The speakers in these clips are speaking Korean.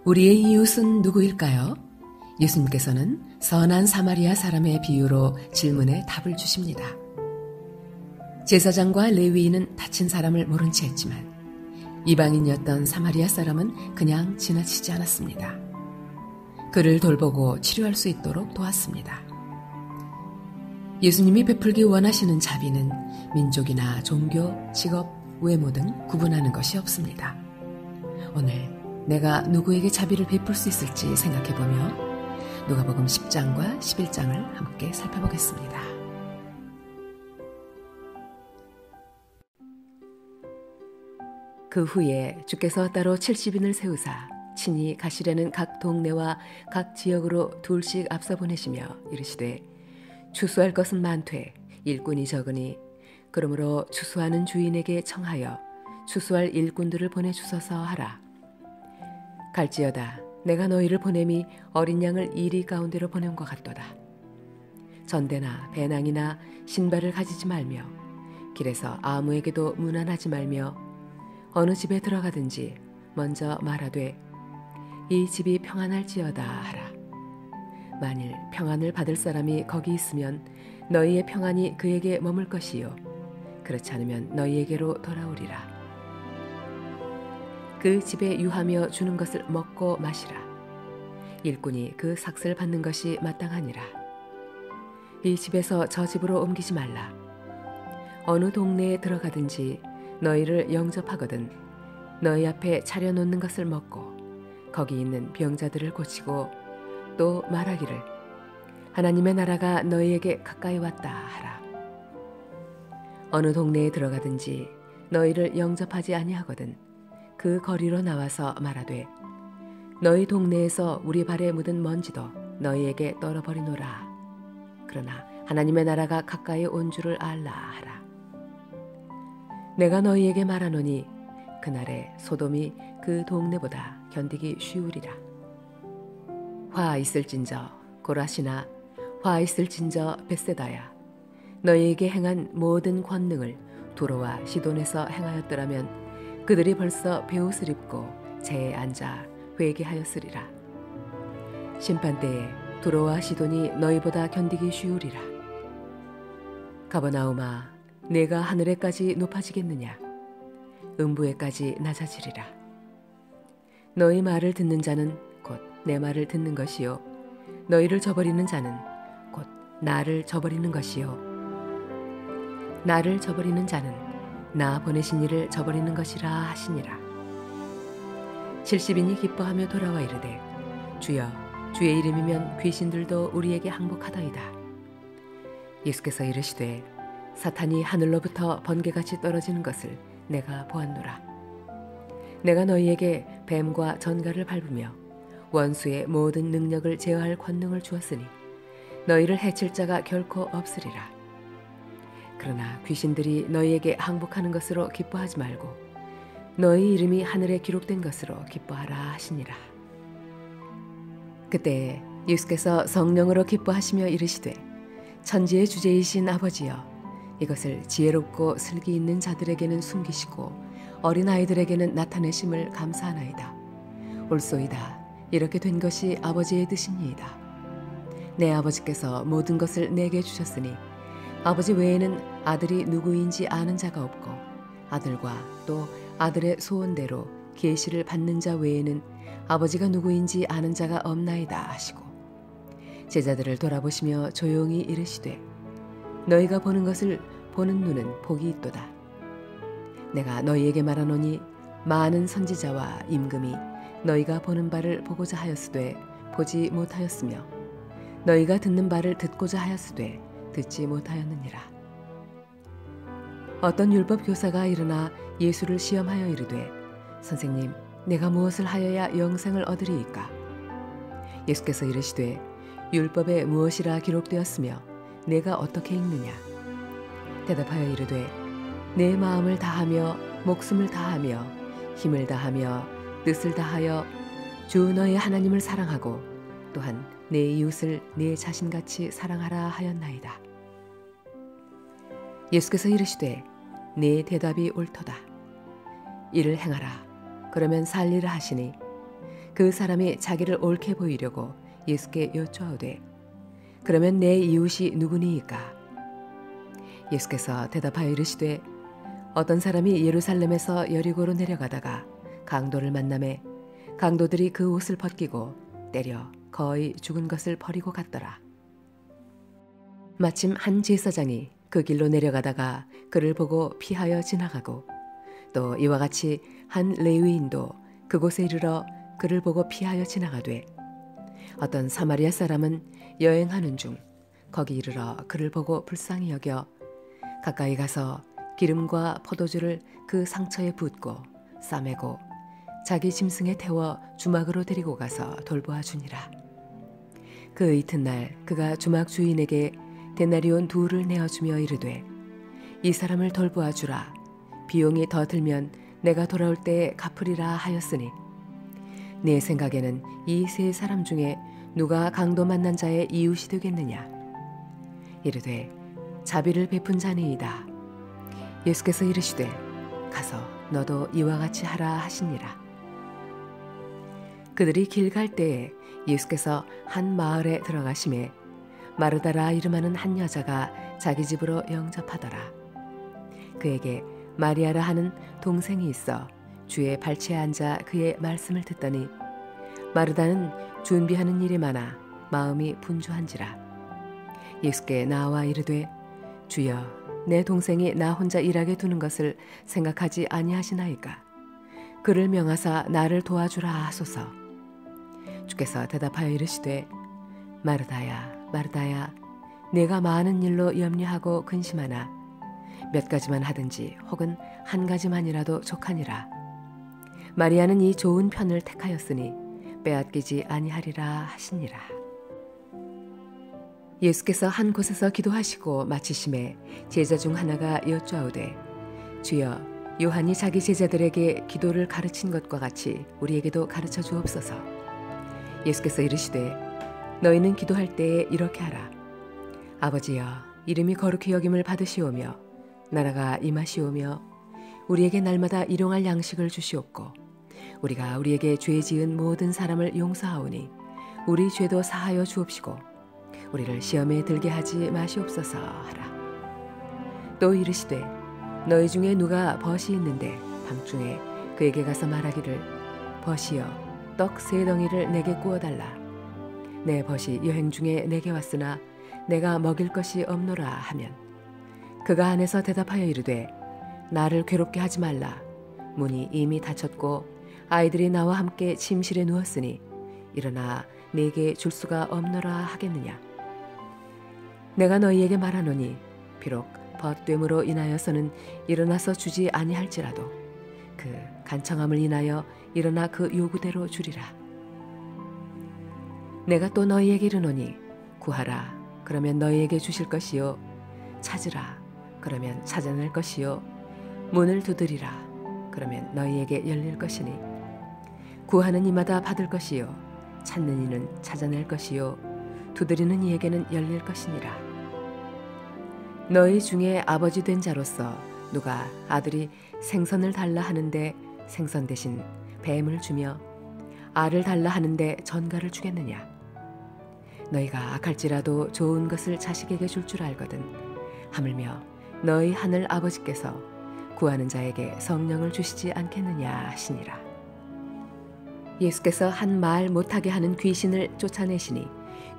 우리의 이웃은 누구일까요? 예수님께서는 선한 사마리아 사람의 비유로 질문에 답을 주십니다. 제사장과 레위인은 다친 사람을 모른 채 했지만 이방인이었던 사마리아 사람은 그냥 지나치지 않았습니다. 그를 돌보고 치료할 수 있도록 도왔습니다. 예수님이 베풀기 원하시는 자비는 민족이나 종교, 직업, 외모 등 구분하는 것이 없습니다. 오늘 내가 누구에게 자비를 베풀 수 있을지 생각해보며 누가복음 10장과 11장을 함께 살펴보겠습니다. 그 후에 주께서 따로 70인을 세우사 친히 가시려는 각 동네와 각 지역으로 둘씩 앞서 보내시며 이르시되 추수할 것은 많되 일꾼이 적으니 그러므로 추수하는 주인에게 청하여 추수할 일꾼들을 보내주소서 하라. 갈지어다 내가 너희를 보냄이 어린 양을 이리 가운데로 보낸 것 같도다. 전대나 배낭이나 신발을 가지지 말며 길에서 아무에게도 문안하지 말며 어느 집에 들어가든지 먼저 말하되 이 집이 평안할지어다 하라. 만일 평안을 받을 사람이 거기 있으면 너희의 평안이 그에게 머물 것이요 그렇지 않으면 너희에게로 돌아오리라. 그 집에 유하며 주는 것을 먹고 마시라. 일꾼이 그 삭슬 받는 것이 마땅하니라. 이 집에서 저 집으로 옮기지 말라. 어느 동네에 들어가든지 너희를 영접하거든 너희 앞에 차려놓는 것을 먹고 거기 있는 병자들을 고치고 또 말하기를 하나님의 나라가 너희에게 가까이 왔다 하라. 어느 동네에 들어가든지 너희를 영접하지 아니하거든 그 거리로 나와서 말하되 너희 동네에서 우리 발에 묻은 먼지도 너희에게 떨어버리노라. 그러나 하나님의 나라가 가까이 온 줄을 알라 하라. 내가 너희에게 말하노니 그날에 소돔이 그 동네보다 견디기 쉬우리라. 화 있을진저 고라시나 화 있을진저 벳세다야 너희에게 행한 모든 권능을 두로와 시돈에서 행하였더라면 그들이 벌써 베옷을 입고 재에 앉아 회개하였으리라. 심판때에 두로와 시돈이 너희보다 견디기 쉬우리라. 가버나움아 내가 하늘에까지 높아지겠느냐 음부에까지 낮아지리라. 너희 말을 듣는 자는 곧 내 말을 듣는 것이요 너희를 저버리는 자는 곧 나를 저버리는 것이요 나를 저버리는 자는 나 보내신 이를 저버리는 것이라 하시니라. 70인이 기뻐하며 돌아와 이르되 주여 주의 이름이면 귀신들도 우리에게 항복하더이다. 예수께서 이르시되 사탄이 하늘로부터 번개같이 떨어지는 것을 내가 보았노라. 내가 너희에게 뱀과 전갈을 밟으며 원수의 모든 능력을 제어할 권능을 주었으니 너희를 해칠 자가 결코 없으리라. 그러나 귀신들이 너희에게 항복하는 것으로 기뻐하지 말고 너희 이름이 하늘에 기록된 것으로 기뻐하라 하시니라. 그때 예수께서 성령으로 기뻐하시며 이르시되 천지의 주제이신 아버지여 이것을 지혜롭고 슬기 있는 자들에게는 숨기시고 어린아이들에게는 나타내심을 감사하나이다. 옳소이다. 이렇게 된 것이 아버지의 뜻이니이다. 내 아버지께서 모든 것을 내게 주셨으니 아버지 외에는 아들이 누구인지 아는 자가 없고 아들과 또 아들의 소원대로 계시를 받는 자 외에는 아버지가 누구인지 아는 자가 없나이다 하시고 제자들을 돌아보시며 조용히 이르시되 너희가 보는 것을 보는 눈은 복이 있도다. 내가 너희에게 말하노니 많은 선지자와 임금이 너희가 보는 바를 보고자 하였으되 보지 못하였으며 너희가 듣는 바를 듣고자 하였으되 듣지 못하였느니라. 어떤 율법 교사가 일어나 예수를 시험하여 이르되 선생님 내가 무엇을 하여야 영생을 얻으리이까? 예수께서 이르시되 율법에 무엇이라 기록되었으며 내가 어떻게 읽느냐? 대답하여 이르되 내 마음을 다하며 목숨을 다하며 힘을 다하며 뜻을 다하여 주 너의 하나님을 사랑하고 또한 내 이웃을 내 자신같이 사랑하라 하였나이다. 예수께서 이르시되 네 대답이 옳도다. 이를 행하라. 그러면 살리라 하시니 그 사람이 자기를 옳게 보이려고 예수께 여쭈어되 그러면 내 이웃이 누구니이까? 예수께서 대답하여 이르시되 어떤 사람이 예루살렘에서 여리고로 내려가다가 강도를 만나매 강도들이 그 옷을 벗기고 때려 거의 죽은 것을 버리고 갔더라. 마침 한 제사장이 그 길로 내려가다가 그를 보고 피하여 지나가고 또 이와 같이 한 레위인도 그곳에 이르러 그를 보고 피하여 지나가되 어떤 사마리아 사람은 여행하는 중 거기 이르러 그를 보고 불쌍히 여겨 가까이 가서 기름과 포도주를 그 상처에 붓고 싸매고 자기 짐승에 태워 주막으로 데리고 가서 돌보아 주니라. 그 이튿날 그가 주막 주인에게 데나리온 2를 내어주며 이르되 이 사람을 돌보아 주라. 비용이 더 들면 내가 돌아올 때에 갚으리라 하였으니 내 생각에는 이 3사람 중에 누가 강도 만난 자의 이웃이 되겠느냐. 이르되 자비를 베푼 자니이다. 예수께서 이르시되 가서 너도 이와 같이 하라 하시니라. 그들이 길 갈 때에 예수께서 한 마을에 들어가심에 마르다라 이름하는 한 여자가 자기 집으로 영접하더라. 그에게 마리아라 하는 동생이 있어 주의 발치에 앉아 그의 말씀을 듣더니 마르다는 준비하는 일이 많아 마음이 분주한지라. 예수께 나와 이르되 주여 내 동생이 나 혼자 일하게 두는 것을 생각하지 아니하시나이까. 그를 명하사 나를 도와주라 하소서. 주께서 대답하여 이르시되 마르다야 마르다야 내가 많은 일로 염려하고 근심하나 몇 가지만 하든지 혹은 한 가지만이라도 족하니라. 마리아는 이 좋은 편을 택하였으니 빼앗기지 아니하리라 하시니라. 예수께서 한 곳에서 기도하시고 마치심에 제자 중 하나가 여쭈어오되 주여 요한이 자기 제자들에게 기도를 가르친 것과 같이 우리에게도 가르쳐 주옵소서. 예수께서 이르시되 너희는 기도할 때에 이렇게 하라. 아버지여 이름이 거룩히 여김을 받으시오며 나라가 임하시오며 우리에게 날마다 일용할 양식을 주시옵고 우리가 우리에게 죄 지은 모든 사람을 용서하오니 우리 죄도 사하여 주옵시고 우리를 시험에 들게 하지 마시옵소서 하라. 또 이르시되 너희 중에 누가 벗이 있는데 밤중에 그에게 가서 말하기를 벗이여 떡 3덩이를 내게 구워달라. 내 벗이 여행 중에 내게 왔으나 내가 먹일 것이 없노라 하면 그가 안에서 대답하여 이르되 나를 괴롭게 하지 말라. 문이 이미 닫혔고 아이들이 나와 함께 침실에 누웠으니 일어나 내게 줄 수가 없노라 하겠느냐. 내가 너희에게 말하노니 비록 벗됨으로 인하여서는 일어나서 주지 아니할지라도 그 간청함을 인하여 일어나 그 요구대로 주리라. 내가 또 너희에게 이르노니 구하라 그러면 너희에게 주실 것이요 찾으라 그러면 찾아낼 것이요 문을 두드리라 그러면 너희에게 열릴 것이니 구하는 이마다 받을 것이요 찾는 이는 찾아낼 것이요 두드리는 이에게는 열릴 것이니라. 너희 중에 아버지 된 자로서 누가 아들이 생선을 달라 하는데 생선 대신 뱀을 주며 알을 달라 하는데 전갈을 주겠느냐. 너희가 악할지라도 좋은 것을 자식에게 줄 줄 알거든 하물며 너희 하늘 아버지께서 구하는 자에게 성령을 주시지 않겠느냐 하시니라. 예수께서 한 말 못하게 하는 귀신을 쫓아내시니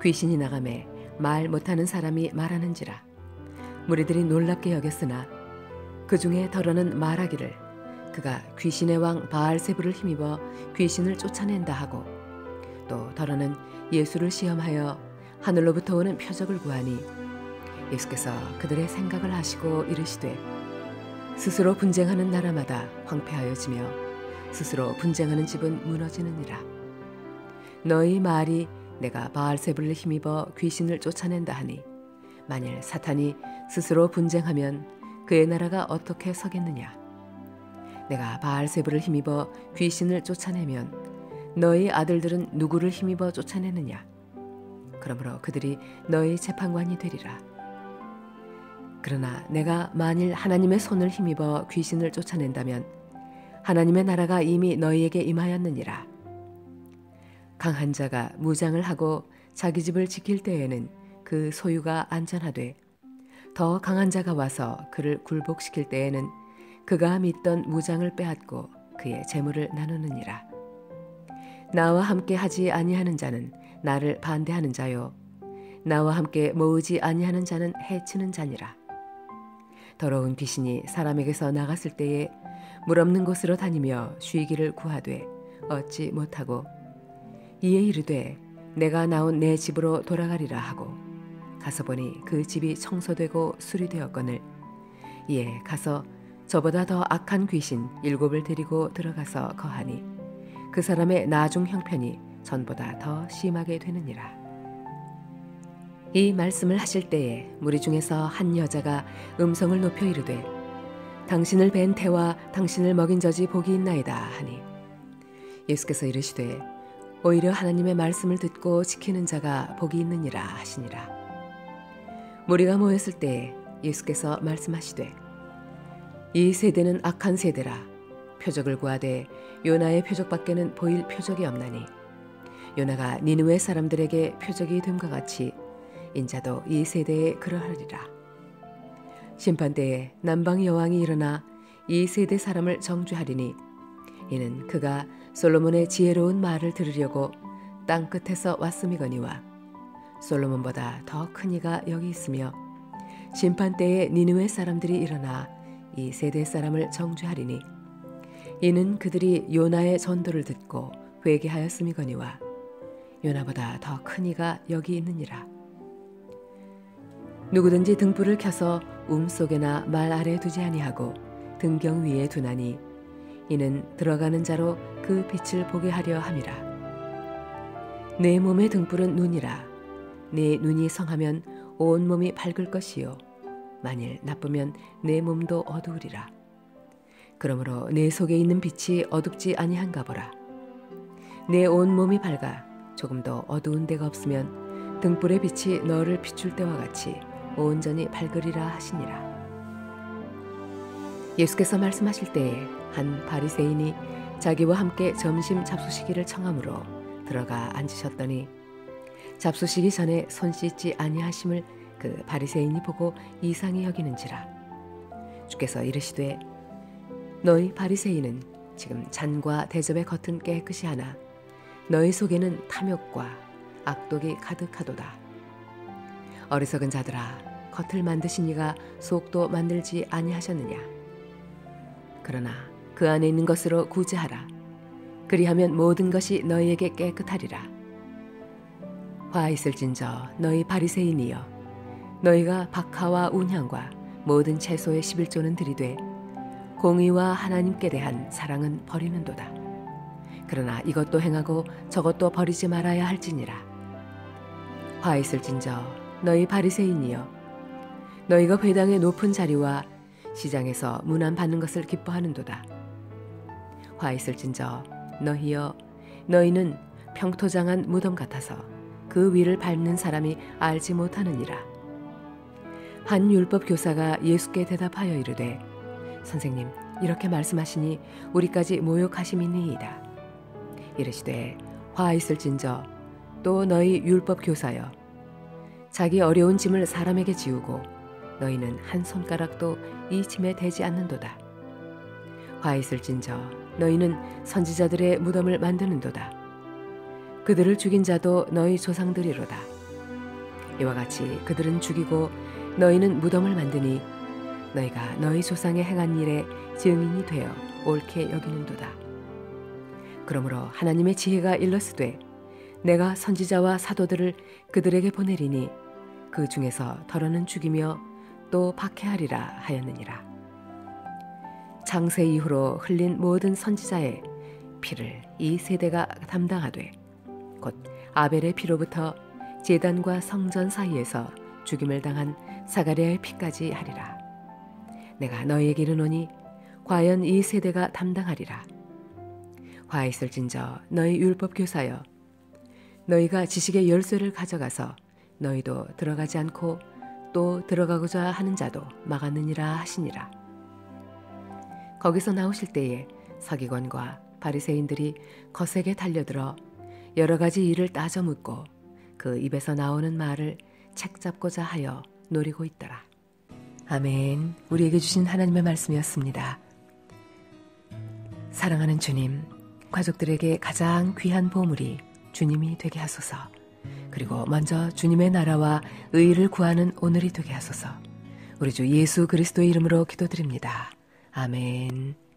귀신이 나가매 말 못하는 사람이 말하는지라. 무리들이 놀랍게 여겼으나 그 중에 더러는 말하기를 그가 귀신의 왕 바알세불을 힘입어 귀신을 쫓아낸다 하고 또 더러는 예수를 시험하여 하늘로부터 오는 표적을 구하니 예수께서 그들의 생각을 아시고 이르시되 스스로 분쟁하는 나라마다 황폐하여지며 스스로 분쟁하는 집은 무너지느니라. 너희 말이 내가 바알세불을 힘입어 귀신을 쫓아낸다 하니 만일 사탄이 스스로 분쟁하면 그의 나라가 어떻게 서겠느냐. 내가 바알세불을 힘입어 귀신을 쫓아내면 너희 아들들은 누구를 힘입어 쫓아내느냐. 그러므로 그들이 너희 재판관이 되리라. 그러나 내가 만일 하나님의 손을 힘입어 귀신을 쫓아낸다면 하나님의 나라가 이미 너희에게 임하였느니라. 강한 자가 무장을 하고 자기 집을 지킬 때에는 그 소유가 안전하되 더 강한 자가 와서 그를 굴복시킬 때에는 그가 믿던 무장을 빼앗고 그의 재물을 나누느니라. 나와 함께 하지 아니하는 자는 나를 반대하는 자요 나와 함께 모으지 아니하는 자는 해치는 자니라. 더러운 귀신이 사람에게서 나갔을 때에 물 없는 곳으로 다니며 쉬기를 구하되 얻지 못하고 이에 이르되 내가 나온 내 집으로 돌아가리라 하고 가서 보니 그 집이 청소되고 수리되었거늘 이에 가서 저보다 더 악한 귀신 7을 데리고 들어가서 거하니 그 사람의 나중 형편이 전보다 더 심하게 되느니라. 이 말씀을 하실 때에 무리 중에서 한 여자가 음성을 높여 이르되 당신을 뵌 태와 당신을 먹인 젖이 복이 있나이다 하니 예수께서 이르시되 오히려 하나님의 말씀을 듣고 지키는 자가 복이 있느니라 하시니라. 무리가 모였을 때에 예수께서 말씀하시되 이 세대는 악한 세대라. 표적을 구하되 요나의 표적밖에는 보일 표적이 없나니 요나가 니느웨 사람들에게 표적이 됨과 같이 인자도 이 세대에 그러하리라. 심판때에 남방 여왕이 일어나 이 세대 사람을 정죄하리니 이는 그가 솔로몬의 지혜로운 말을 들으려고 땅 끝에서 왔음이거니와 솔로몬보다 더 큰 이가 여기 있으며 심판때에 니느웨 사람들이 일어나 이 세대 사람을 정죄하리니 이는 그들이 요나의 전도를 듣고 회개하였음이거니와 요나보다 더 큰 이가 여기 있느니라. 누구든지 등불을 켜서 속에나 말 아래 두지 아니하고 등경 위에 두나니 이는 들어가는 자로 그 빛을 보게 하려 함이라. 내 몸의 등불은 눈이라. 내 눈이 성하면 온 몸이 밝을 것이요 만일 나쁘면 내 몸도 어두우리라. 그러므로 내 속에 있는 빛이 어둡지 아니한가 보라. 내 온 몸이 밝아 조금도 어두운 데가 없으면 등불의 빛이 너를 비출 때와 같이 온전히 밝으리라 하시니라. 예수께서 말씀하실 때에 한 바리새인이 자기와 함께 점심 잡수시기를 청함으로 들어가 앉으셨더니 잡수시기 전에 손 씻지 아니하심을 그 바리새인이 보고 이상히 여기는지라. 주께서 이르시되 너희 바리새인은 지금 잔과 대접의 겉은 깨끗이 하나 너희 속에는 탐욕과 악독이 가득하도다. 어리석은 자들아, 겉을 만드신 이가 속도 만들지 아니하셨느냐. 그러나 그 안에 있는 것으로 구제하라. 그리하면 모든 것이 너희에게 깨끗하리라. 화 있을진저 너희 바리새인이여, 너희가 박하와 운향과 모든 채소의 11조는 들이되 공의와 하나님께 대한 사랑은 버리는도다. 그러나 이것도 행하고 저것도 버리지 말아야 할지니라. 화 있을진저 너희 바리새인이여, 너희가 회당의 높은 자리와 시장에서 문안 받는 것을 기뻐하는도다. 화 있을진저 너희여, 너희는 평토장한 무덤 같아서 그 위를 밟는 사람이 알지 못하느니라. 한 율법 교사가 예수께 대답하여 이르되 선생님, 이렇게 말씀하시니 우리까지 모욕하심이니이다. 이르시되 화 있을진저 또 너희 율법 교사여, 자기 어려운 짐을 사람에게 지우고 너희는 한 손가락도 이 짐에 대지 않는도다. 화 있을진저 너희는 선지자들의 무덤을 만드는도다. 그들을 죽인 자도 너희 조상들이로다. 이와 같이 그들은 죽이고 너희는 무덤을 만드니 너희가 너희 조상의 행한 일에 증인이 되어 옳게 여기는도다. 그러므로 하나님의 지혜가 일렀으되 내가 선지자와 사도들을 그들에게 보내리니 그 중에서 더러는 죽이며 또 박해하리라 하였느니라. 창세 이후로 흘린 모든 선지자의 피를 이 세대가 담당하되 곧 아벨의 피로부터 제단과 성전 사이에서 죽임을 당한 사가랴의 피까지 하리라. 내가 너희에게 이르노니 과연 이 세대가 담당하리라. 화 있을진저 너희 율법 교사여, 너희가 지식의 열쇠를 가져가서 너희도 들어가지 않고 또 들어가고자 하는 자도 막았느니라 하시니라. 거기서 나오실 때에 서기관과 바리새인들이 거세게 달려들어 여러 가지 일을 따져 묻고 그 입에서 나오는 말을 책 잡고자 하여 노리고 있더라. 아멘. 우리에게 주신 하나님의 말씀이었습니다. 사랑하는 주님, 가족들에게 가장 귀한 보물이 주님이 되게 하소서. 그리고 먼저 주님의 나라와 의를 구하는 오늘이 되게 하소서. 우리 주 예수 그리스도의 이름으로 기도드립니다. 아멘.